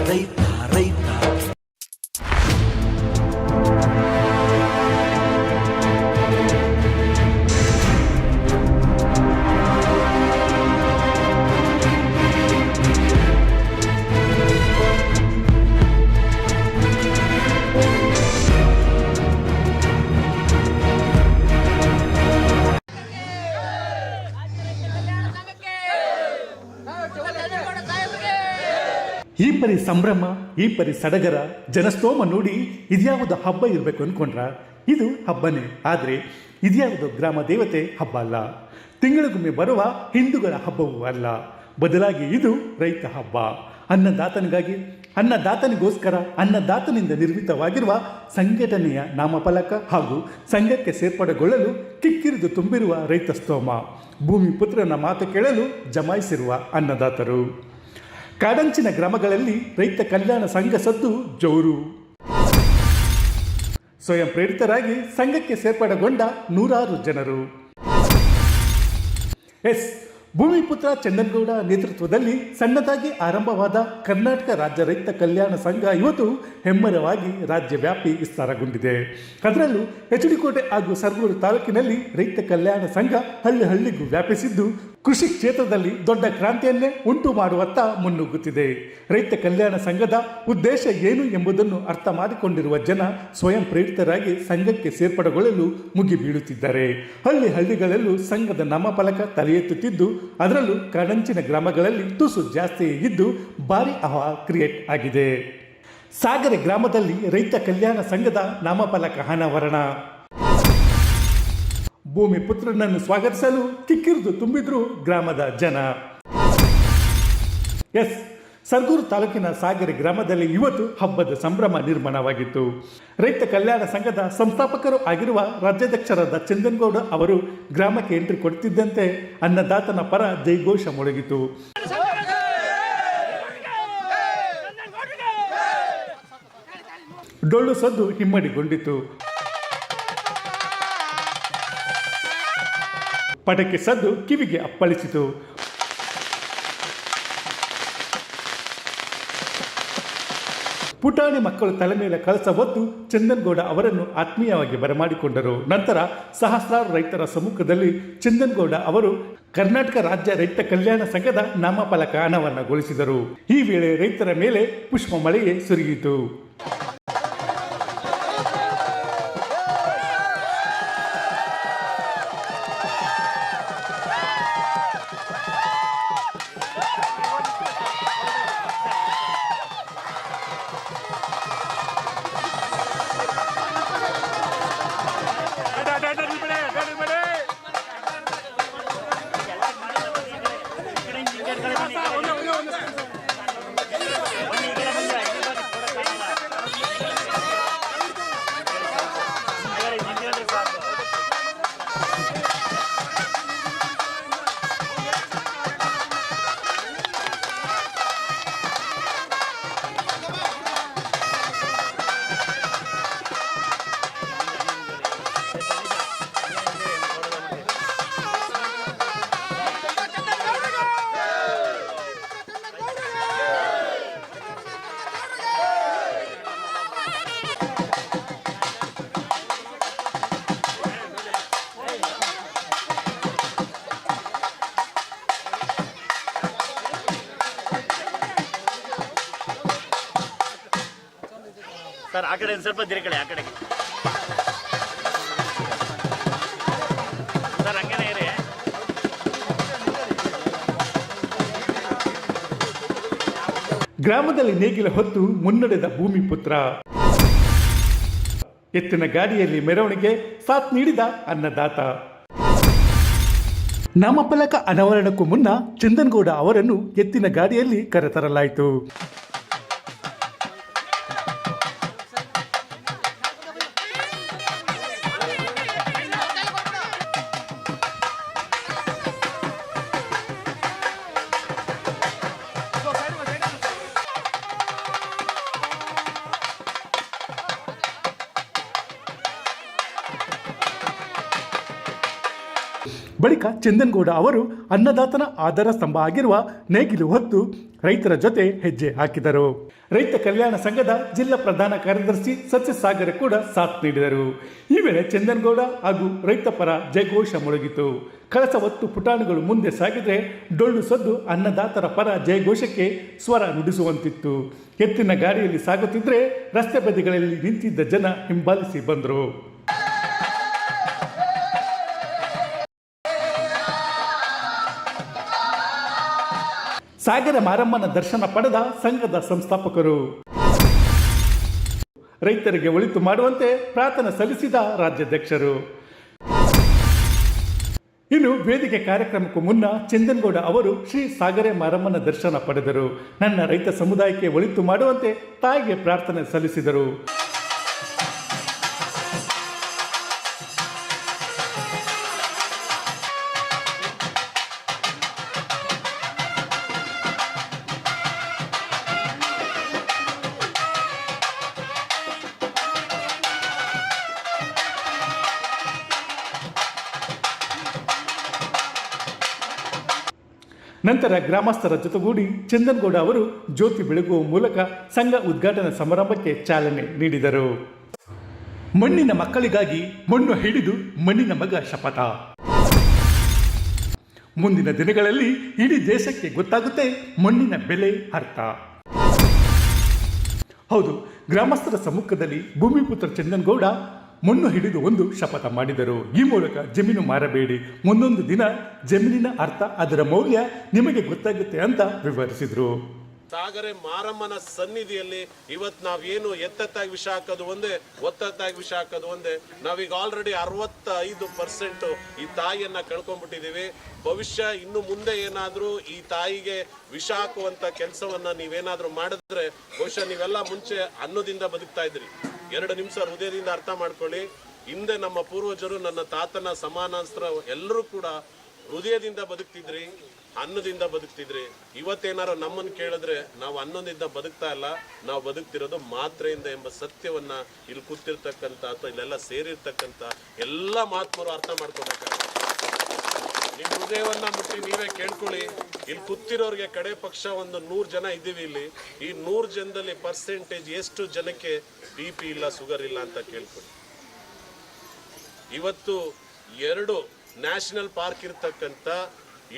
ರೈತ ರೈತ. ಈ ಪರಿ ಸಂಭ್ರಮ, ಈ ಪರಿ ಸಡಗರ, ಜನಸ್ತೋಮ ನೋಡಿ ಇದ್ಯಾವುದು ಹಬ್ಬ ಇರಬೇಕು ಅಂದ್ಕೊಂಡ್ರ? ಇದು ಹಬ್ಬನೇ. ಆದರೆ ಇದ್ಯಾವುದು ಗ್ರಾಮ ದೇವತೆ ಹಬ್ಬ ಅಲ್ಲ, ತಿಂಗಳಿಗೊಮ್ಮೆ ಬರುವ ಹಿಂದೂಗಳ ಹಬ್ಬವೂ ಅಲ್ಲ. ಬದಲಾಗಿ ಇದು ರೈತ ಹಬ್ಬ. ಅನ್ನದಾತನಿಗಾಗಿ, ಅನ್ನದಾತನಿಗೋಸ್ಕರ, ಅನ್ನದಾತನಿಂದ ನಿರ್ಮಿತವಾಗಿರುವ ಸಂಘಟನೆಯ ನಾಮಫಲಕ ಹಾಗೂ ಸಂಘಕ್ಕೆ ಸೇರ್ಪಡೆಗೊಳ್ಳಲು ಕಿಕ್ಕಿರಿದು ತುಂಬಿರುವ ರೈತ ಸ್ತೋಮ. ಭೂಮಿ ಪುತ್ರನ ಮಾತು ಕೇಳಲು ಜಮಾಯಿಸಿರುವ ಅನ್ನದಾತರು. ಕಾಡಂಚಿನ ಗ್ರಾಮಗಳಲ್ಲಿ ರೈತ ಕಲ್ಯಾಣ ಸಂಘ ಸದ್ದು ಜೋರು. ಸ್ವಯಂ ಪ್ರೇರಿತರಾಗಿ ಸಂಘಕ್ಕೆ ಸೇರ್ಪಡೆಗೊಂಡ ನೂರಾರು ಜನರು. ಭೂಮಿಪುತ್ರ ಚಂದನಗೌಡ ನೇತೃತ್ವದಲ್ಲಿ ಸಣ್ಣದಾಗಿ ಆರಂಭವಾದ ಕರ್ನಾಟಕ ರಾಜ್ಯ ರೈತ ಕಲ್ಯಾಣ ಸಂಘ ಇವತ್ತು ಹೆಮ್ಮರವಾಗಿ ರಾಜ್ಯವ್ಯಾಪಿ ವಿಸ್ತಾರಗೊಂಡಿದೆ. ಅದರಲ್ಲೂ ಎಚ್.ಡಿ.ಕೋಟೆ ಹಾಗೂ ಸರಗೂರು ತಾಲೂಕಿನಲ್ಲಿ ರೈತ ಕಲ್ಯಾಣ ಸಂಘ ಹಳ್ಳಿ ಹಳ್ಳಿಗೂ ವ್ಯಾಪಿಸಿದ್ದು ಕೃಷಿ ಕ್ಷೇತ್ರದಲ್ಲಿ ದೊಡ್ಡ ಕ್ರಾಂತಿಯನ್ನೇ ಉಂಟು ಮಾಡುವತ್ತ ಮುನ್ನುಗ್ಗುತ್ತಿದೆ. ರೈತ ಕಲ್ಯಾಣ ಸಂಘದ ಉದ್ದೇಶ ಏನು ಎಂಬುದನ್ನು ಅರ್ಥ ಮಾಡಿಕೊಂಡಿರುವ ಜನ ಸ್ವಯಂ ಪ್ರೇರಿತರಾಗಿ ಸಂಘಕ್ಕೆ ಸೇರ್ಪಡೆಗೊಳ್ಳಲು ಮುಗಿಬೀಳುತ್ತಿದ್ದಾರೆ. ಹಳ್ಳಿ ಹಳ್ಳಿಗಳಲ್ಲೂ ಸಂಘದ ನಾಮಫಲಕ ತಲೆ ಎತ್ತುತ್ತಿದ್ದು, ಅದರಲ್ಲೂ ಕಾಡಂಚಿನ ಗ್ರಾಮಗಳಲ್ಲಿ ತುಸು ಜಾಸ್ತಿ ಇದ್ದು ಭಾರಿ ಹವಾ ಕ್ರಿಯೇಟ್ ಆಗಿದೆ. ಸಾಗರೆ ಗ್ರಾಮದಲ್ಲಿ ರೈತ ಕಲ್ಯಾಣ ಸಂಘದ ನಾಮಫಲಕ ಅನಾವರಣ. ಭೂಮಿ ಪುತ್ರನನ್ನು ಸ್ವಾಗತಿಸಲು ಕಿಕ್ಕಿರಿದು ತುಂಬಿದ್ರು ಗ್ರಾಮದ ಜನ. ಸರಗೂರು ತಾಲೂಕಿನ ಸಾಗರೆ ಗ್ರಾಮದಲ್ಲಿ ಇವತ್ತು ಹಬ್ಬದ ಸಂಭ್ರಮ ನಿರ್ಮಾಣವಾಗಿತ್ತು. ರೈತ ಕಲ್ಯಾಣ ಸಂಘದ ಸಂಸ್ಥಾಪಕರು ಆಗಿರುವ ರಾಜ್ಯಾಧ್ಯಕ್ಷರಾದ ಚಂದನಗೌಡ ಅವರು ಗ್ರಾಮಕ್ಕೆ ಎಂಟ್ರಿ ಕೊಡುತ್ತಿದ್ದಂತೆ ಅನ್ನದಾತನ ಪರ ಜೈಘೋಷ ಮೊಳಗಿತು. ಡೊಳ್ಳು ಸದ್ದು ಹಿಮ್ಮಡಿಗೊಂಡಿತು. ಪಟಕೆ ಸದ್ದು ಕಿವಿಗೆ ಅಪ್ಪಳಿಸಿತು. ಪುಟಾಣಿ ಮಕ್ಕಳು ತಲೆ ಮೇಲೆ ಕಳಸ ಹೊತ್ತು ಚಂದನಗೌಡ ಅವರನ್ನು ಆತ್ಮೀಯವಾಗಿ ಬರಮಾಡಿಕೊಂಡರು. ನಂತರ ಸಹಸ್ರಾರು ರೈತರ ಸಮ್ಮುಖದಲ್ಲಿ ಚಂದನಗೌಡ ಅವರು ಕರ್ನಾಟಕ ರಾಜ್ಯ ರೈತ ಕಲ್ಯಾಣ ಸಂಘದ ನಾಮಫಲಕ ಅನಾವರಣಗೊಳಿಸಿದರು. ಈ ವೇಳೆ ರೈತರ ಮೇಲೆ ಪುಷ್ಪ ಮಳೆಯೇ ಸುರಿಯಿತು. ಸರ್ ಆ ಕಡೆ ಸ್ವಲ್ಪ ದಿರ ಕಡೆ ಆ ಕಡೆಗೆ ಸರ್ ಹಂಗೇನೆ ಇರಿ. ಗ್ರಾಮದಲ್ಲಿ ನೇಗಿಲ ಹೊತ್ತು ಮುನ್ನಡೆದ ಭೂಮಿ ಪುತ್ರ. ಎತ್ತಿನ ಗಾಡಿಯಲ್ಲಿ ಮೆರವಣಿಗೆ ಸಾಥ್ ನೀಡಿದ ಅನ್ನದಾತ. ನಾಮಫಲಕ ಅನಾವರಣಕ್ಕೂ ಮುನ್ನ ಚಂದನಗೌಡ ಅವರನ್ನು ಎತ್ತಿನ ಗಾಡಿಯಲ್ಲಿ ಕರೆತರಲಾಯಿತು. ಬಳಿಕ ಚಂದನಗೌಡ ಅವರು ಅನ್ನದಾತನ ಆಧಾರ ಸ್ತಂಭ ಆಗಿರುವ ನೇಗಿಲು ಹೊತ್ತು ರೈತರ ಜೊತೆ ಹೆಜ್ಜೆ ಹಾಕಿದರು. ರೈತ ಕಲ್ಯಾಣ ಸಂಘದ ಜಿಲ್ಲಾ ಪ್ರಧಾನ ಕಾರ್ಯದರ್ಶಿ ಸತ್ಯಸಾಗರ ಕೂಡ ಸಾಥ್ ನೀಡಿದರು. ಈ ವೇಳೆ ಚಂದನಗೌಡ ಹಾಗೂ ರೈತ ಪರ ಜಯಘೋಷ ಮೊಳಗಿತು. ಕಳಸ ಹೊತ್ತು ಪುಟಾಣಿಗಳು ಮುಂದೆ ಸಾಗಿದ್ರೆ ಡೊಳ್ಳು ಸದ್ದು ಅನ್ನದಾತರ ಪರ ಜಯಘೋಷಕ್ಕೆ ಸ್ವರ ನುಡಿಸುವಂತಿತ್ತು. ಎತ್ತಿನ ಗಾಡಿಯಲ್ಲಿ ಸಾಗುತ್ತಿದ್ರೆ ರಸ್ತೆ ಬದಿಗಳಲ್ಲಿ ನಿಂತಿದ್ದ ಜನ ಹಿಂಬಾಲಿಸಿ ಬಂದರು. ಸಾಗರ ಮಾರಮ್ಮನ ದರ್ಶನ ಪಡೆದ ಸಂಘದ ಸಂಸ್ಥಾಪಕರು. ರೈತರಿಗೆ ಒಳಿತು ಮಾಡುವಂತೆ ಪ್ರಾರ್ಥನೆ ಸಲ್ಲಿಸಿದ ರಾಜ್ಯಾಧ್ಯಕ್ಷರು. ಇನ್ನು ವೇದಿಕೆ ಕಾರ್ಯಕ್ರಮಕ್ಕೂ ಮುನ್ನ ಚಂದನಗೌಡ ಅವರು ಶ್ರೀ ಸಾಗರ ಮಾರಮ್ಮನ ದರ್ಶನ ಪಡೆದರು. ನನ್ನ ರೈತ ಸಮುದಾಯಕ್ಕೆ ಒಳಿತು ಮಾಡುವಂತೆ ತಾಯಿಗೆ ಪ್ರಾರ್ಥನೆ ಸಲ್ಲಿಸಿದರು. ನಂತರ ಗ್ರಾಮಸ್ಥರ ಜೊತೆಗೂಡಿ ಚಂದನಗೌಡ ಅವರು ಜ್ಯೋತಿ ಬೆಳಗುವ ಮೂಲಕ ಸಂಘ ಉದ್ಘಾಟನಾ ಸಮಾರಂಭಕ್ಕೆ ಚಾಲನೆ ನೀಡಿದರು. ಮಣ್ಣಿನ ಮಕ್ಕಳಿಗಾಗಿ ಮಣ್ಣು ಹಿಡಿದು ಮಣ್ಣಿನ ಮಗ ಶಪಥ. ಮುಂದಿನ ದಿನಗಳಲ್ಲಿ ಇಡೀ ದೇಶಕ್ಕೆ ಗೊತ್ತಾಗುತ್ತೆ ಮಣ್ಣಿನ ಬೆಲೆ ಅರ್ಥ. ಹೌದು, ಗ್ರಾಮಸ್ಥರ ಸಮ್ಮುಖದಲ್ಲಿ ಭೂಮಿಪುತ್ರ ಚಂದನಗೌಡ ಮಣ್ಣು ಹಿಡಿದು ಒಂದು ಶಪಥ ಮಾಡಿದರು. ಈ ಮೂಲಕ ಜಮೀನು ಮಾರಬೇಡಿ, ಮುಂದೊಂದು ದಿನ ಜಮೀನಿನ ಅರ್ಥ, ಅದರ ಮೌಲ್ಯ ನಿಮಗೆ ಗೊತ್ತಾಗುತ್ತೆ ಅಂತ ವಿವರಿಸಿದ್ರು. ಸಾಗರ ಮಾರಮ್ಮನ ಸನ್ನಿಧಿಯಲ್ಲಿ ಇವತ್ತು ನಾವೇನು ಎತ್ತತ್ತಾಗಿ ವಿಷ ಹಾಕೋದು ಒಂದೇ, ಒತ್ತತ್ತಾಗಿ ವಿಷ ಹಾಕೋದು ಒಂದೇ. ನಾವೀಗ ಆಲ್ರೆಡಿ 65% ಈ ತಾಯಿಯನ್ನ ಕಳ್ಕೊಂಡ್ಬಿಟ್ಟಿದೀವಿ. ಭವಿಷ್ಯ ಇನ್ನು ಮುಂದೆ ಏನಾದ್ರೂ ಈ ತಾಯಿಗೆ ವಿಷ ಹಾಕುವಂತ ಕೆಲಸವನ್ನ ನೀವೇನಾದ್ರೂ ಮಾಡಿದ್ರೆ ಬಹುಶಃ ನೀವೆಲ್ಲ ಮುಂಚೆ ಅನ್ನದಿಂದ ಬದುಕ್ತಾ ಇದ್ರಿ. 2 ನಿಮಿಷ ಹೃದಯದಿಂದ ಅರ್ಥ ಮಾಡ್ಕೊಳ್ಳಿ. ಹಿಂದೆ ನಮ್ಮ ಪೂರ್ವಜರು, ನನ್ನ ತಾತನ ಸಮಾನಾಸ್ತ್ರ ಎಲ್ಲರೂ ಕೂಡ ಹೃದಯದಿಂದ ಬದುಕ್ತಿದ್ರಿ, ಅನ್ನದಿಂದ ಬದುಕ್ತಿದ್ರಿ. ಇವತ್ತೇನಾರು ನಮ್ಮನ್ನು ಕೇಳಿದ್ರೆ ನಾವು ಅನ್ನದಿಂದ ಬದುಕ್ತಾ ಇಲ್ಲ, ನಾವು ಬದುಕ್ತಿರೋದು ಮಾತ್ರೆಯಿಂದ ಎಂಬ ಸತ್ಯವನ್ನ ಇಲ್ಲಿ ಕೂತಿರ್ತಕ್ಕಂಥ ಅಥವಾ ಇಲ್ಲೆಲ್ಲ ಸೇರಿರ್ತಕ್ಕಂಥ ಎಲ್ಲ ಮಾತ್ಮರು ಅರ್ಥ ಮಾಡ್ಕೋಬೇಕಾಗುತ್ತೆ. ನಿಮ್ ಹೃದಯವನ್ನ ಮುಟ್ಟಿ ನೀವೇ ಕೇಳ್ಕೊಳ್ಳಿ. ಇಲ್ಲಿ ಕೂತಿರೋರಿಗೆ ಕಡೆ ಪಕ್ಷ ಒಂದು 100 ಜನ ಇದ್ದೀವಿ ಇಲ್ಲಿ. ಈ 100 ಜನದಲ್ಲಿ ಪರ್ಸೆಂಟೇಜ್ ಎಷ್ಟು ಜನಕ್ಕೆ BP ಇಲ್ಲ, ಶುಗರ್ ಇಲ್ಲ ಅಂತ ಕೇಳ್ಕೊಳ್ಳಿ. ಇವತ್ತು 2 ನ್ಯಾಷನಲ್ ಪಾರ್ಕ್ ಇರ್ತಕ್ಕಂಥ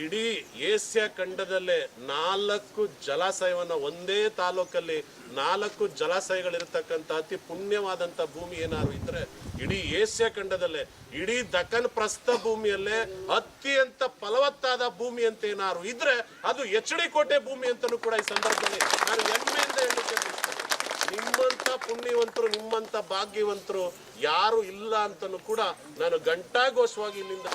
ಇಡೀ ಏಷ್ಯಾ ಖಂಡದಲ್ಲೇ 4 ಜಲಾಶಯವನ್ನ ಒಂದೇ ತಾಲೂಕಲ್ಲಿ 4 ಜಲಾಶಯಗಳಿರ್ತಕ್ಕಂಥ ಅತಿ ಪುಣ್ಯವಾದಂತ ಭೂಮಿ ಏನಾದ್ರು ಇದ್ರೆ ಇಡೀ ಏಷ್ಯಾ ಖಂಡದಲ್ಲೇ, ಇಡೀ ದಕ್ಕನ್ ಪ್ರಸ್ಥ ಭೂಮಿಯಲ್ಲೇ ಅತ್ಯಂತ ಫಲವತ್ತಾದ ಭೂಮಿ ಅಂತ ಏನಾದ್ರು ಇದ್ರೆ ಅದು HD ಕೋಟೆ ಭೂಮಿ ಅಂತಲೂ ಕೂಡ ಈ ಸಂದರ್ಭದಲ್ಲಿ ನಾನು ಹೆಮ್ಮೆಯಿಂದ ಹೇಳಲಿಕ್ಕೆ ಬಯಸ್ತೇನೆ. ನಿಮ್ಮಂತ ಪುಣ್ಯವಂತರು, ನಿಮ್ಮಂತ ಭಾಗ್ಯವಂತರು ಯಾರು ಇಲ್ಲ ಅಂತನೂ ಕೂಡ ನಾನು ಘಂಟಾಘೋಷವಾಗಿ ಇಲ್ಲಿಂದ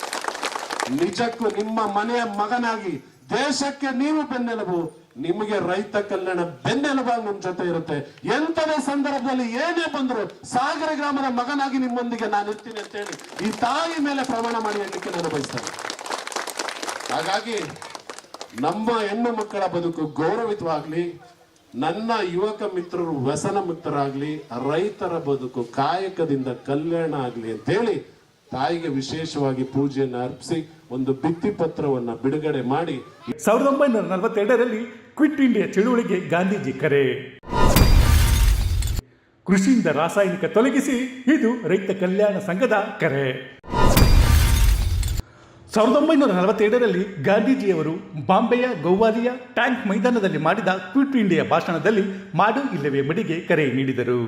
ನಿಜಕ್ಕೂ ನಿಮ್ಮ ಮನೆಯ ಮಗನಾಗಿ ದೇಶಕ್ಕೆ ನೀವು ಬೆನ್ನೆಲುಬು, ನಿಮಗೆ ರೈತ ಕಲ್ಯಾಣ ಬೆನ್ನೆಲುಬಾಗಿ ನಿಮ್ ಜೊತೆ ಇರುತ್ತೆ. ಎಂತದೇ ಸಂದರ್ಭದಲ್ಲಿ ಏನೇ ಬಂದ್ರು ಸಾಗರ ಗ್ರಾಮದ ಮಗನಾಗಿ ನಿಮ್ಮೊಂದಿಗೆ ನಾನು ಇರ್ತೀನಿ ಅಂತ ಹೇಳಿ ಈ ತಾಯಿ ಮೇಲೆ ಪ್ರಮಾಣ ಮಾಡಿ ಹೇಳಲಿಕ್ಕೆ ನಾನು ಬಯಸ್ತೇನೆ. ಹಾಗಾಗಿ ನಮ್ಮ ಹೆಣ್ಣು ಮಕ್ಕಳ ಬದುಕು ಗೌರವಿತವಾಗ್ಲಿ, ನನ್ನ ಯುವಕ ಮಿತ್ರರು ವ್ಯಸನ ಮುಕ್ತರಾಗ್ಲಿ, ರೈತರ ಬದುಕು ಕಾಯಕದಿಂದ ಕಲ್ಯಾಣ ಆಗ್ಲಿ ಅಂತ ಹೇಳಿ ತಾಯಿಗೆ ವಿಶೇಷವಾಗಿ ಪೂಜೆಯನ್ನು ಅರ್ಪಿಸಿ ಒಂದು ಭಿತ್ತಿ ಪತ್ರವನ್ನ ಬಿಡುಗಡೆ ಮಾಡಿ 1942ರಲ್ಲಿ ಕ್ವಿಟ್ ಇಂಡಿಯಾ ಚಳುವಳಿಗೆ ಗಾಂಧೀಜಿ ಕರೆ. ಕೃಷಿಯಿಂದ ರಾಸಾಯನಿಕ ತೊಲಗಿಸಿ, ಇದು ರೈತ ಕಲ್ಯಾಣ ಸಂಘದ ಕರೆ. 1947ರಲ್ಲಿ ಗಾಂಧೀಜಿಯವರು ಬಾಂಬೆಯ ಗೌವಾಲಿಯ ಟ್ಯಾಂಕ್ ಮೈದಾನದಲ್ಲಿ ಮಾಡಿದ ಕ್ವಿಟ್ ಇಂಡಿಯಾ ಭಾಷಣದಲ್ಲಿ ಮಾಡು ಇಲ್ಲವೇ ಮಡಿಗೆ ಕರೆ ನೀಡಿದರು.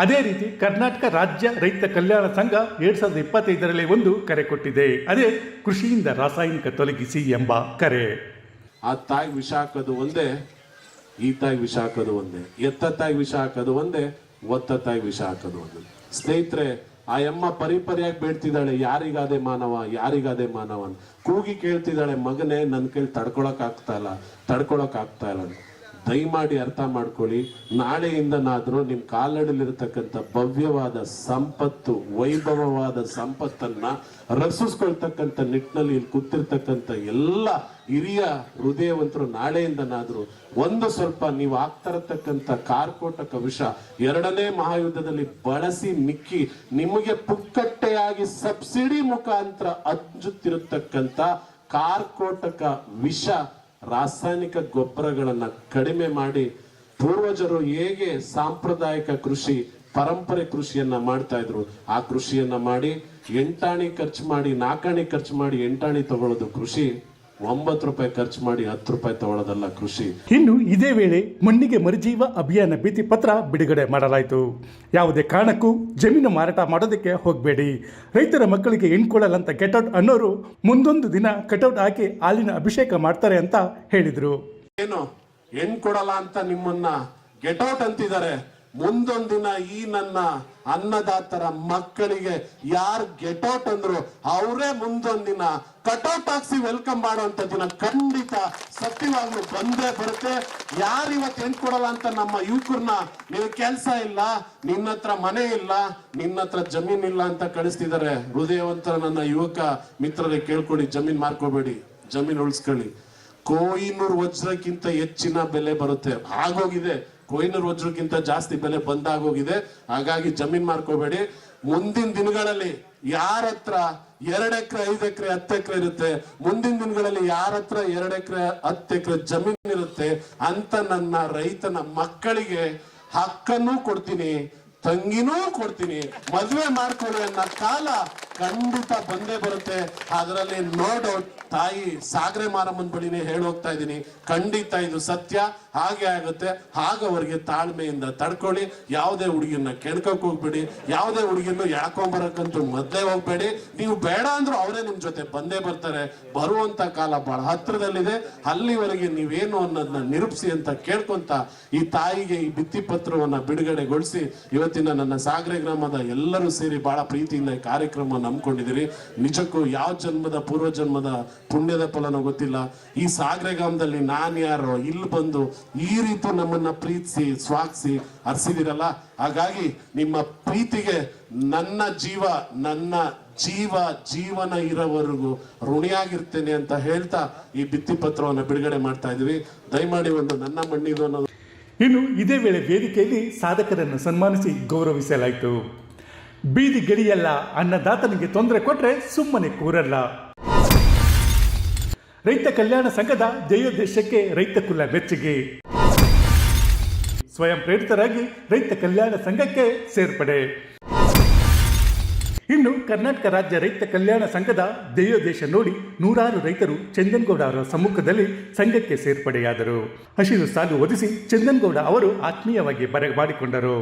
ಅದೇ ರೀತಿ ಕರ್ನಾಟಕ ರಾಜ್ಯ ರೈತ ಕಲ್ಯಾಣ ಸಂಘ 2025ರಲ್ಲಿ ಒಂದು ಕರೆ ಕೊಟ್ಟಿದೆ. ಅದೇ ಕೃಷಿಯಿಂದ ರಾಸಾಯನಿಕ ತೊಲಗಿಸಿ ಎಂಬ ಕರೆ. ಆ ತಾಯಿ ವಿಷ ಹಾಕೋದು ಒಂದೇ, ಈ ತಾಯಿ ವಿಷ ಹಾಕೋದು ಒಂದೇ, ಎತ್ತ ತಾಯಿ ವಿಷ ಹಾಕೋದು ಒಂದೇ, ಒತ್ತ ತಾಯಿ ವಿಷ ಹಾಕೋದು ಒಂದೇ. ಸ್ನೇಹಿತರೆ, ಆ ಅಮ್ಮ ಪರಿಪರಿಯಾಗಿ ಬೇಡ್ತಿದ್ದಾಳೆ, ಯಾರಿಗಾದೆ ಮಾನವ, ಯಾರಿಗಾದೆ ಮಾನವ ಅಂತ ಕೂಗಿ ಕೇಳ್ತಿದ್ದಾಳೆ, ಮಗನೇ ನನ್ನ ಕೈಲಿ ತಡ್ಕೊಳಕ್ ಆಗ್ತಾ ಇಲ್ಲ. ದಯಮಾಡಿ ಅರ್ಥ ಮಾಡ್ಕೊಳ್ಳಿ, ನಾಳೆಯಿಂದನಾದ್ರೂ ನಿಮ್ ಕಾಲಡಿಲಿರ್ತಕ್ಕಂಥ ಭವ್ಯವಾದ ಸಂಪತ್ತು, ವೈಭವವಾದ ಸಂಪತ್ತನ್ನ ರಕ್ಷಿಸ್ಕೊಳ್ತಕ್ಕಂಥ ನಿಟ್ಟಿನಲ್ಲಿ ಇಲ್ಲಿ ಕೂತಿರ್ತಕ್ಕಂಥ ಎಲ್ಲ ಹಿರಿಯ ಹೃದಯವಂತರು ನಾಳೆಯಿಂದನಾದ್ರೂ ಒಂದು ಸ್ವಲ್ಪ ನೀವು ಆಗ್ತಿರತಕ್ಕಂಥ ಕಾರ್ಕೋಟಕ ವಿಷ 2ನೇ ಮಹಾಯುದ್ಧದಲ್ಲಿ ಬಳಸಿ ಮಿಕ್ಕಿ ನಿಮಗೆ ಪುಕ್ಕಟ್ಟೆಯಾಗಿ ಸಬ್ಸಿಡಿ ಮುಖಾಂತರ ಹಂಚುತ್ತಿರತಕ್ಕಂಥ ಕಾರ್ಕೋಟಕ ವಿಷ ರಾಸಾಯನಿಕ ಗೊಬ್ಬರಗಳನ್ನ ಕಡಿಮೆ ಮಾಡಿ ಪೂರ್ವಜರು ಹೇಗೆ ಸಾಂಪ್ರದಾಯಿಕ ಕೃಷಿ ಪರಂಪರೆ ಕೃಷಿಯನ್ನ ಮಾಡ್ತಾ ಇದ್ರು ಆ ಕೃಷಿಯನ್ನ ಮಾಡಿ 8 ಆಣಿ ಖರ್ಚು ಮಾಡಿ 4 ಆಣಿ ಖರ್ಚು ಮಾಡಿ 8 ಆಣಿ ತಗೊಳ್ಳೋದು ಕೃಷಿ. 9 ರೂಪಾಯಿ ಖರ್ಚು ಮಾಡಿ 10 ರೂಪಾಯಿ ತಗೊಳ್ಳೋದಲ್ಲ ಕೃಷಿ. ಇನ್ನು ಇದೇ ವೇಳೆ ಮಣ್ಣಿಗೆ ಮರುಜೀವ ಅಭಿಯಾನ ಭಿತ್ತಿ ಪತ್ರ ಬಿಡುಗಡೆ ಮಾಡಲಾಯಿತು. ಯಾವುದೇ ಕಾರಣಕ್ಕೂ ಜಮೀನು ಮಾರಾಟ ಮಾಡೋದಕ್ಕೆ ಹೋಗಬೇಡಿ, ರೈತರ ಮಕ್ಕಳಿಗೆ ಹೆಣ್ಕೊಡಲ್ಲ ಅಂತ ಗೆಟೌಟ್ ಅನ್ನೋರು ಮುಂದೊಂದು ದಿನ ಕಟೌಟ್ ಹಾಕಿ ಹಾಲಿನ ಅಭಿಷೇಕ ಮಾಡ್ತಾರೆ ಅಂತ ಹೇಳಿದ್ರು. ಏನು ಹೆಣ್ಕೊಡಲ್ಲ ಅಂತ ನಿಮ್ಮನ್ನ ಗೆಟೌಟ್ ಅಂತಿದ್ದಾರೆ, ಮುಂದೊಂದಿನ ಈ ನನ್ನ ಅನ್ನದಾತರ ಮಕ್ಕಳಿಗೆ ಯಾರು ಗೆಟೌಟ್ ಅಂದ್ರು ಅವರೇ ಮುಂದೊಂದಿನ ಕಟೌಟ್ ಹಾಕ್ಸಿ ವೆಲ್ಕಮ್ ಮಾಡುವಂತ ದಿನ ಖಂಡಿತ ಸತ್ಯವಾಗ್ಲೂ ಬಂದೇ ಬರುತ್ತೆ. ಯಾರು ಇವತ್ತು ಹೆಣ್ ಕೊಡಲ್ಲ ಅಂತ ನಮ್ಮ ಯುವಕರನ್ನ ನಿನ್ ಕೆಲ್ಸ ಇಲ್ಲ, ನಿನ್ನ ಹತ್ರ ಮನೆ ಇಲ್ಲ, ನಿನ್ನ ಹತ್ರ ಜಮೀನ್ ಇಲ್ಲ ಅಂತ ಕಳಿಸ್ತಿದ್ದಾರೆ. ಹೃದಯವಂತರ ನನ್ನ ಯುವಕ ಮಿತ್ರರಿಗೆ ಕೇಳ್ಕೊಳ್ಳಿ, ಜಮೀನ್ ಮಾರ್ಕೋಬೇಡಿ, ಜಮೀನ್ ಉಳಿಸ್ಕೊಳ್ಳಿ. ಕೊಹಿನೂರ್ ವಜ್ರಕ್ಕಿಂತ ಹೆಚ್ಚಿನ ಬೆಲೆ ಬರುತ್ತೆ, ಆಗೋಗಿದೆ. ಕೊಹಿನೂರ್ ವಜ್ರಕ್ಕಿಂತ ಜಾಸ್ತಿ ಬೆಲೆ ಬಂದಾಗೋಗಿದೆ. ಹಾಗಾಗಿ ಜಮೀನ್ ಮಾರ್ಕೋಬೇಡಿ. ಮುಂದಿನ ದಿನಗಳಲ್ಲಿ ಯಾರ ಹತ್ರ 2 ಎಕರೆ 5 ಎಕರೆ 10 ಎಕರೆ ಇರುತ್ತೆ, ಮುಂದಿನ ದಿನಗಳಲ್ಲಿ ಯಾರ ಹತ್ರ 2 ಎಕರೆ 10 ಎಕರೆ ಜಮೀನ್ ಇರುತ್ತೆ ಅಂತ ನನ್ನ ರೈತನ ಮಕ್ಕಳಿಗೆ ಹಕ್ಕನ್ನು ಕೊಡ್ತೀನಿ, ತಂಗಿನೂ ಕೊಡ್ತೀನಿ, ಮದುವೆ ಮಾಡ್ಕೊಳ್ಳಿ ಅನ್ನೋ ಕಾಲ ಖಂಡಿತ ಬಂದೇ ಬರುತ್ತೆ. ಅದರಲ್ಲಿ ನೋ ಡೌಟ್. ತಾಯಿ ಸಾಗರೆ ಮಾರಮ್ಮನ ಬಳಿನೇ ಹೇಳೋಗ್ತಾ ಇದ್ದೀನಿ, ಖಂಡಿತ ಇದು ಸತ್ಯ, ಹಾಗೆ ಆಗುತ್ತೆ. ಹಾಗವರಿಗೆ ತಾಳ್ಮೆಯಿಂದ ತಡ್ಕೊಳ್ಳಿ. ಯಾವುದೇ ಹುಡುಗಿಯನ್ನ ಕೆಣ್ಕಕ್ ಹೋಗ್ಬೇಡಿ, ಯಾವುದೇ ಹುಡುಗಿಯನ್ನು ಎಳ್ಕೊಂಬರಕ್ಕಂತೂ ಮೊದಲೇ ಹೋಗ್ಬೇಡಿ. ನೀವು ಬೇಡ ಅಂದ್ರೂ ಅವರೇ ನಿಮ್ ಜೊತೆ ಬಂದೇ ಬರ್ತಾರೆ. ಬರುವಂತ ಕಾಲ ಬಹಳ ಹತ್ರದಲ್ಲಿದೆ, ಅಲ್ಲಿವರೆಗೆ ನೀವೇನು ಅನ್ನೋದನ್ನ ನಿರೂಪಿಸಿ ಅಂತ ಕೇಳ್ಕೊಂತ ಈ ತಾಯಿಗೆ ಈ ಭಿತ್ತಿ ಪತ್ರವನ್ನ ಬಿಡುಗಡೆಗೊಳಿಸಿ ಇವತ್ತಿನ ನನ್ನ ಸಾಗರೆ ಗ್ರಾಮದ ಎಲ್ಲರೂ ಸೇರಿ ಬಹಳ ಪ್ರೀತಿಯಿಂದ ಈ ಕಾರ್ಯಕ್ರಮ ನಂಬ್ಕೊಂಡಿದ್ದೀರಿ. ನಿಜಕ್ಕೂ ಯಾವ ಜನ್ಮದ ಪೂರ್ವ ಜನ್ಮದ ಪುಣ್ಯದ ಫಲನೋ ಗೊತ್ತಿಲ್ಲ. ಈ ಸಾಗರೆ ಗ್ರಾಮದಲ್ಲಿ ನಾನ್ ಯಾರೋ ಇಲ್ಲಿ ಬಂದು ಈ ರೀತಿ ನಮ್ಮನ್ನ ಪ್ರೀತಿಸಿ ಸ್ವಾಗತಿಸಿ ಹರಿಸಿದಿರಲ್ಲ, ಹಾಗಾಗಿ ನಿಮ್ಮ ಪ್ರೀತಿಗೆ ನನ್ನ ಜೀವನ ಇರೋವರೆಗೂ ಋಣಿಯಾಗಿರ್ತೇನೆ ಅಂತ ಹೇಳ್ತಾ ಈ ಭಿತ್ತಿ ಪತ್ರವನ್ನು ಬಿಡುಗಡೆ ಮಾಡ್ತಾ ಇದೀವಿ. ದಯಮಾಡಿ ಒಂದು ನನ್ನ ಮಣ್ಣಿದು ಅನ್ನೋದು. ಇನ್ನು ಇದೇ ವೇಳೆ ವೇದಿಕೆಯಲ್ಲಿ ಸಾಧಕರನ್ನು ಸನ್ಮಾನಿಸಿ ಗೌರವಿಸಲಾಯಿತು. ಬೀದಿ ಗಡಿಯಲ್ಲ, ಅನ್ನದಾತನಿಗೆ ತೊಂದರೆ ಕೊಟ್ರೆ ಸುಮ್ಮನೆ ಕೂರಲ್ಲ. ರೈತ ಕಲ್ಯಾಣ ಸಂಘದ ಧ್ಯೇಯೋದ್ದೇಶಕ್ಕೆ ರೈತ ಕುಲ ಮೆಚ್ಚುಗೆ. ಸ್ವಯಂ ಪ್ರೇರಿತರಾಗಿ ರೈತ ಕಲ್ಯಾಣ ಸಂಘಕ್ಕೆ ಸೇರ್ಪಡೆ. ಇನ್ನು ಕರ್ನಾಟಕ ರಾಜ್ಯ ರೈತ ಕಲ್ಯಾಣ ಸಂಘದ ಧ್ಯೇಯೋದ್ದೇಶ ನೋಡಿ ನೂರಾರು ರೈತರು ಚಂದನ್ಗೌಡ ಅವರ ಸಮ್ಮುಖದಲ್ಲಿ ಸಂಘಕ್ಕೆ ಸೇರ್ಪಡೆಯಾದರು. ಹಸಿರು ಸಾಲು ಒದಿಸಿ ಚಂದನ್ಗೌಡ ಅವರು ಆತ್ಮೀಯವಾಗಿ ಬರಮಾಡಿಕೊಂಡರು.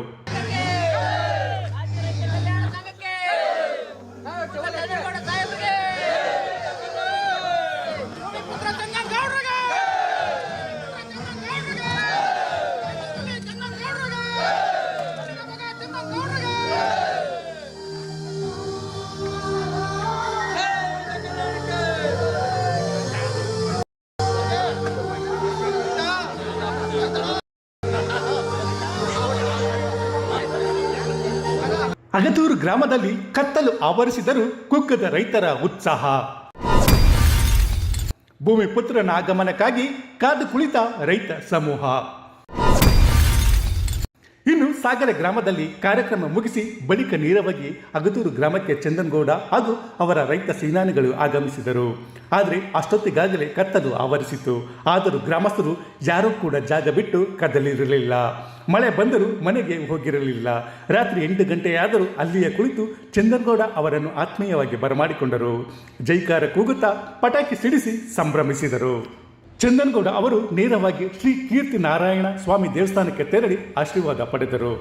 ಅಗತೂರು ಗ್ರಾಮದಲ್ಲಿ ಕತ್ತಲು ಆವರಿಸಿದರೂ ಕುಗ್ಗದ ರೈತರ ಉತ್ಸಾಹ. ಭೂಮಿ ಪುತ್ರನ ಆಗಮನಕ್ಕಾಗಿ ಕಾದು ಕುಳಿತ ರೈತ ಸಮೂಹ. ಇನ್ನು ಸಾಗರ ಗ್ರಾಮದಲ್ಲಿ ಕಾರ್ಯಕ್ರಮ ಮುಗಿಸಿ ಬಳಿಕ ನೇರವಾಗಿ ಅಗತೂರು ಗ್ರಾಮಕ್ಕೆ ಚಂದನ್ಗೌಡ ಹಾಗೂ ಅವರ ರೈತ ಸೇನಾನಿಗಳು ಆಗಮಿಸಿದರು. ಆದರೆ ಅಷ್ಟೊತ್ತಿಗಾಗಲೇ ಕತ್ತಲು ಆವರಿಸಿತು. ಆದರೂ ಗ್ರಾಮಸ್ಥರು ಯಾರೂ ಕೂಡ ಜಾಗ ಬಿಟ್ಟು ಕದಲಿರಲಿಲ್ಲ. ಮಳೆ ಬಂದರೂ ಮನೆಗೆ ಹೋಗಿರಲಿಲ್ಲ. ರಾತ್ರಿ 8 ಗಂಟೆಯಾದರೂ ಅಲ್ಲಿಯೇ ಕುಳಿತು ಚಂದನ್ಗೌಡ ಅವರನ್ನು ಆತ್ಮೀಯವಾಗಿ ಬರಮಾಡಿಕೊಂಡರು. ಜೈಕಾರ ಕೂಗುತ್ತಾ ಪಟಾಕಿ ಸಿಡಿಸಿ ಸಂಭ್ರಮಿಸಿದರು. ಚಂದನ್ಗೌಡ ಅವರು ನೇರವಾಗಿ ಶ್ರೀ ಕೀರ್ತಿ ನಾರಾಯಣ ಸ್ವಾಮಿ ದೇವಸ್ಥಾನಕ್ಕೆ ತೆರಳಿ ಆಶೀರ್ವಾದ ಪಡೆದರು.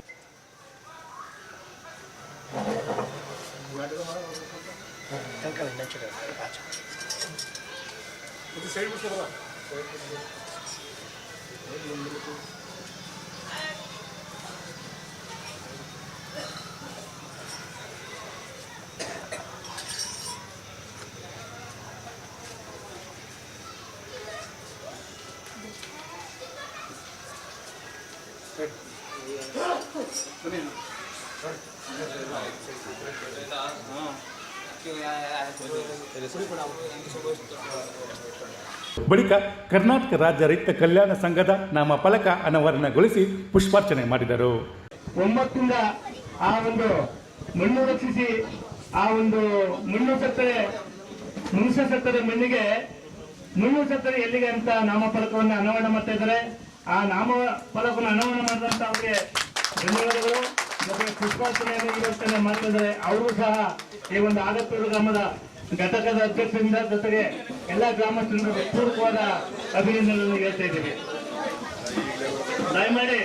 ಬಳಿಕ ಕರ್ನಾಟಕ ರಾಜ್ಯ ರೈತ ಕಲ್ಯಾಣ ಸಂಘದ ನಾಮಫಲಕ ಅನಾವರಣಗೊಳಿಸಿ ಪುಷ್ಪಾರ್ಚನೆ ಮಾಡಿದರು. 9ರಿಂದ ಆ ಒಂದು ಮಣ್ಣು ರಕ್ಷಿಸಿ ಆ ಒಂದು ಮಣ್ಣು ಸತ್ತರೆ ಮನುಷ್ಯ ಸತ್ತರೆ ಮಣ್ಣಿಗೆ ಮುಳ್ಳು ಸತ್ತರೆ ಎಲ್ಲಿಗೆ ಅಂತ ನಾಮಫಲಕವನ್ನು ಅನಾವರಣ ಮಾಡ್ತಾ ಇದ್ದಾರೆ. ಆ ನಾಮಫಲಕವನ್ನು ಅನಾವರಣ ಮಾಡಿದಂತ ಅವರಿಗೆ ಧನ್ಯವಾದಗಳು. ಜೊತೆಗೆ ಪುಷ್ಪಾರ್ಚನೆಯನ್ನು ಇವತ್ತೇ ಮಾಡ್ತಾ ಇದ್ದಾರೆ. ಅವರು ಸಹ ಈ ಒಂದು ಆಗತ್ತೂರು ಗ್ರಾಮದ ಘಟಕದ ಅಧ್ಯಕ್ಷರಿಂದ ಜೊತೆಗೆ ಎಲ್ಲ ಗ್ರಾಮಸ್ಥರಿಂದ ಪೂರ್ವಕವಾದ ಅಭಿನಂದನೆಗಳನ್ನು ಹೇಳ್ತಾ ಇದ್ದೀವಿ. ದಯಮಾಡಿ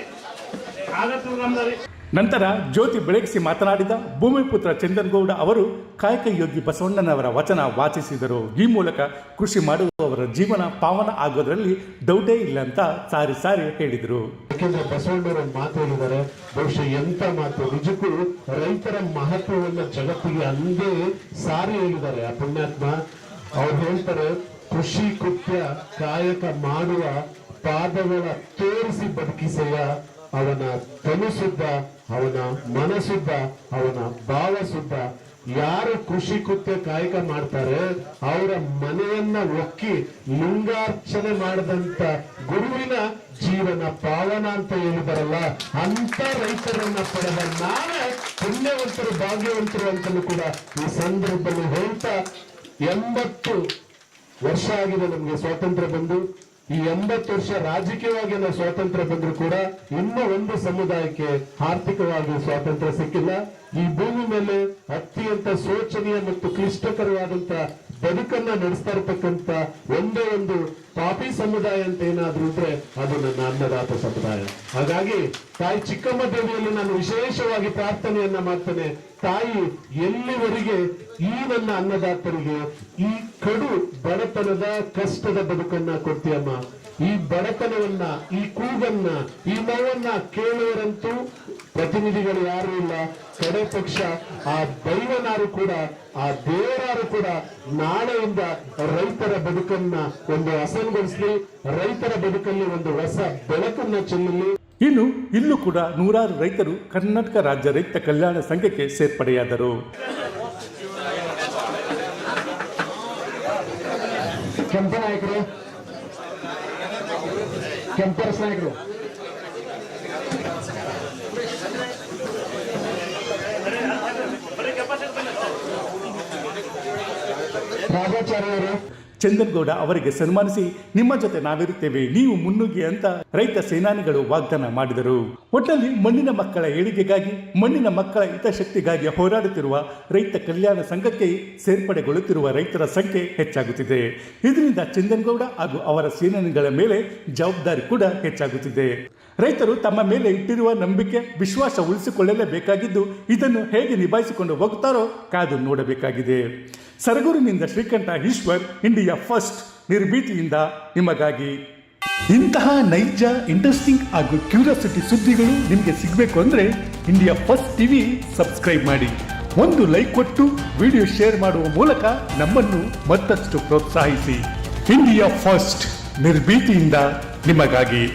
ಆಗತ್ತೂರು ಗ್ರಾಮದಲ್ಲಿ ನಂತರ ಜ್ಯೋತಿ ಬೆಳಗಿಸಿ ಮಾತನಾಡಿದ ಭೂಮಿಪುತ್ರ ಚಂದನಗೌಡ ಅವರು ಕಾಯಕ ಯೋಗಿ ಬಸವಣ್ಣನವರ ವಚನ ವಾಚಿಸಿದರು. ಈ ಮೂಲಕ ಕೃಷಿ ಮಾಡುವವರ ಜೀವನ ಪಾವನ ಆಗೋದ್ರಲ್ಲಿ ಡೌಟೇ ಇಲ್ಲ ಅಂತ ಸಾರಿ ಸಾರಿ ಹೇಳಿದರು. ಯಾಕೆಂದ್ರೆ ಬಸವಣ್ಣವರು ಮಾತು ಹೇಳಿದ್ದಾರೆ, ಬಹುಶಃ ಎಂತ ಮಾತು, ನಿಜಕ್ಕೂ ರೈತರ ಮಹತ್ವವನ್ನ ಜಗತ್ತಿಗೆ ಅಂದೇ ಸಾರಿ ಹೇಳಿದ್ದಾರೆ ಆ ಪುಣ್ಯಾತ್ಮ. ಅವ್ರು ಹೇಳ್ತಾರೆ, ಕೃಷಿ ಕೃತ್ಯ ಕಾಯಕ ಮಾಡುವ ಪಾದಗಳ ತೋರಿಸಿ ಬದುಕಿಸೆಯ, ಅವನ ತನು ಶುದ್ಧ, ಅವನ ಮನಶುದ್ಧ, ಅವನ ಭಾವ ಶುದ್ಧ. ಯಾರು ಕೃಷಿ ಕೃತ್ಯ ಕಾಯಕ ಮಾಡ್ತಾರೆ ಅವರ ಮನೆಯನ್ನ ಒಕ್ಕಿ ಲಿಂಗಾರ್ಚನೆ ಮಾಡಿದಂತ ಗುರುವಿನ ಜೀವನ ಪಾವನ ಅಂತ ಹೇಳಿದಾರಲ್ಲ, ಅಂತ ರೈತರನ್ನ ಪಡೆದ ನಾವೇ ಪುಣ್ಯವಂತರು ಭಾಗ್ಯವಂತರು ಅಂತಲೂ ಕೂಡ ಈ ಸಂದರ್ಭದಲ್ಲಿ ಹೇಳ್ತಾ, 80 ವರ್ಷ ಆಗಿದೆ ನಮ್ಗೆ ಸ್ವಾತಂತ್ರ್ಯ ಬಂದು. ಈ 80 ವರ್ಷ ರಾಜಕೀಯವಾಗಿ ನಾವು ಸ್ವಾತಂತ್ರ್ಯ ಬಂದ್ರು ಕೂಡ ಇನ್ನೂ ಒಂದು ಸಮುದಾಯಕ್ಕೆ ಆರ್ಥಿಕವಾಗಿ ಸ್ವಾತಂತ್ರ್ಯ ಸಿಕ್ಕಿಲ್ಲ. ಈ ಭೂಮಿ ಮೇಲೆ ಅತ್ಯಂತ ಶೋಚನೀಯ ಮತ್ತು ಕ್ಲಿಷ್ಟಕರವಾದಂತ ಬದುಕನ್ನ ನಡೆಸ್ತಾ ಇರ್ತಕ್ಕಂಥ ಒಂದೇ ಒಂದು ಪಾಪಿ ಸಮುದಾಯ ಅಂತ ಏನಾದ್ರೂ ಇದ್ರೆ ಅದು ನನ್ನ ಅನ್ನದಾತ ಸಮುದಾಯ. ಹಾಗಾಗಿ ತಾಯಿ ಚಿಕ್ಕಮ್ಮ ದೇವಿಯಲ್ಲಿ ನಾನು ವಿಶೇಷವಾಗಿ ಪ್ರಾರ್ಥನೆಯನ್ನ ಮಾಡ್ತೇನೆ, ತಾಯಿ ಎಲ್ಲಿವರೆಗೆ ಈ ನನ್ನ ಅನ್ನದಾತರಿಗೆ ಈ ಕಡು ಬಡತನದ ಕಷ್ಟದ ಬದುಕನ್ನ ಕೊಡ್ತೀಯಮ್ಮ, ಈ ಬಡತನವನ್ನ, ಈ ಕೂಗನ್ನ, ಈ ನೋವನ್ನ ಕೇಳುವರಂತೂ ಪ್ರತಿನಿಧಿಗಳು ಯಾರು ಇಲ್ಲ. ಕಡೆ ಪಕ್ಷ ಆ ದೈವನಾರು ಕೂಡ, ಆ ದೇವರಾರು ಕೂಡ ನಾಳೆಯಿಂದ ರೈತರ ಬದುಕನ್ನ ಒಂದು ಹಸನ್ಗೊಳಿಸಲಿ, ರೈತರ ಬದುಕಲ್ಲಿ ಒಂದು ಹೊಸ ಬೆಳಕನ್ನ ಚೆಲ್ಲಲಿ. ಇನ್ನು ಇಲ್ಲೂ ಕೂಡ ನೂರಾರು ರೈತರು ಕರ್ನಾಟಕ ರಾಜ್ಯ ರೈತ ಕಲ್ಯಾಣ ಸಂಘಕ್ಕೆ ಸೇರ್ಪಡೆಯಾದರು. ಕೆಂಪನಾಯಕರು, ಕೆಂಪರಸ ನಾಯಕರು, ರಾಜಾಚಾರ್ಯರು ಚಂದನಗೌಡ ಅವರಿಗೆ ಸನ್ಮಾನಿಸಿ ನಿಮ್ಮ ಜೊತೆ ನಾವಿರುತ್ತೇವೆ, ನೀವು ಮುನ್ನುಗ್ಗಿ ಅಂತ ರೈತ ಸೇನಾನಿಗಳು ವಾಗ್ದಾನ ಮಾಡಿದರು. ಒಟ್ಟಲ್ಲಿ ಮಣ್ಣಿನ ಮಕ್ಕಳ ಏಳಿಗೆಗಾಗಿ, ಮಣ್ಣಿನ ಮಕ್ಕಳ ಹಿತಶಕ್ತಿಗಾಗಿ ಹೋರಾಡುತ್ತಿರುವ ರೈತ ಕಲ್ಯಾಣ ಸಂಘಕ್ಕೆ ಸೇರ್ಪಡೆಗೊಳ್ಳುತ್ತಿರುವ ರೈತರ ಸಂಖ್ಯೆ ಹೆಚ್ಚಾಗುತ್ತಿದೆ. ಇದರಿಂದ ಚಂದನಗೌಡ ಹಾಗೂ ಅವರ ಸೇನಾನಿಗಳ ಮೇಲೆ ಜವಾಬ್ದಾರಿ ಕೂಡ ಹೆಚ್ಚಾಗುತ್ತಿದೆ. ರೈತರು ತಮ್ಮ ಮೇಲೆ ಇಟ್ಟಿರುವ ನಂಬಿಕೆ, ವಿಶ್ವಾಸ ಉಳಿಸಿಕೊಳ್ಳಲೇಬೇಕಾಗಿದ್ದು, ಇದನ್ನು ಹೇಗೆ ನಿಭಾಯಿಸಿಕೊಂಡು ಹೋಗುತ್ತಾರೋ ಕಾದು ನೋಡಬೇಕಾಗಿದೆ. ಸರಗೂರಿನಿಂದ ಶ್ರೀಕಂಠ ಈಶ್ವರ್, ಇಂಡಿಯಾ ಫಸ್ಟ್, ನಿರ್ಭೀತಿಯಿಂದ ನಿಮಗಾಗಿ. ಇಂತಹ ನೈಜ, ಇಂಟ್ರೆಸ್ಟಿಂಗ್ ಹಾಗೂ ಕ್ಯೂರಿಯಾಸಿಟಿ ಸುದ್ದಿಗಳು ನಿಮಗೆ ಸಿಗಬೇಕು ಅಂದರೆ ಇಂಡಿಯಾ ಫಸ್ಟ್ ಟಿವಿ ಸಬ್ಸ್ಕ್ರೈಬ್ ಮಾಡಿ. ಒಂದು ಲೈಕ್ ಕೊಟ್ಟು ವಿಡಿಯೋ ಶೇರ್ ಮಾಡುವ ಮೂಲಕ ನಮ್ಮನ್ನು ಮತ್ತಷ್ಟು ಪ್ರೋತ್ಸಾಹಿಸಿ. ಇಂಡಿಯಾ ಫಸ್ಟ್, ನಿರ್ಭೀತಿಯಿಂದ ನಿಮಗಾಗಿ.